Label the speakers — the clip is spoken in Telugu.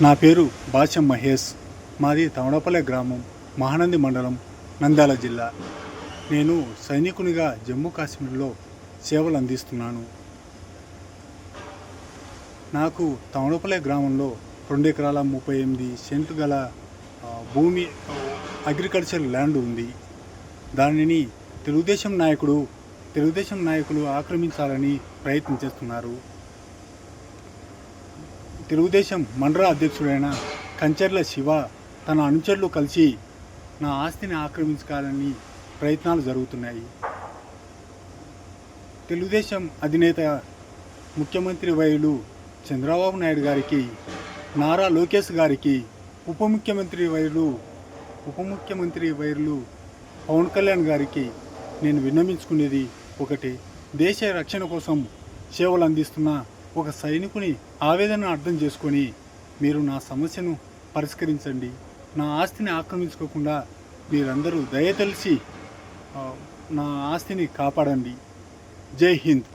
Speaker 1: నా పేరు బాచం మహేష్. మాది తమడపల్లె గ్రామం, మహానంది మండలం, నంద్యాల జిల్లా. నేను సైనికునిగా జమ్మూ కాశ్మీర్లో సేవలు అందిస్తున్నాను. నాకు తమడపల్లె గ్రామంలో 2 ఎకరాల 38 సెంట్లు గల భూమి, అగ్రికల్చర్ ల్యాండ్ ఉంది. దానిని తెలుగుదేశం నాయకులు ఆక్రమించాలని ప్రయత్నం చేస్తున్నారు. తెలుగుదేశం మండల అధ్యక్షుడైన కంచర్ల శివ తన అనుచరులు కలిసి నా ఆస్తిని ఆక్రమించాలని ప్రయత్నాలు జరుగుతున్నాయి. తెలుగుదేశం అధినేత ముఖ్యమంత్రి వైలు చంద్రబాబు నాయుడు గారికి, నారా లోకేష్ గారికి, ఉప ముఖ్యమంత్రి వైర్లు పవన్ కళ్యాణ్ గారికి నేను విన్నవించుకునేది ఒకటి: దేశ రక్షణ కోసం సేవలు అందిస్తున్న ఒక సైనికుని ఆవేదన అర్థం చేసుకొని మీరు నా సమస్యను పరిష్కరించండి. నా ఆస్తిని ఆక్రమించుకోకుండా మీరందరూ దయతలిసి నా ఆస్తిని కాపాడండి. జై హింద్.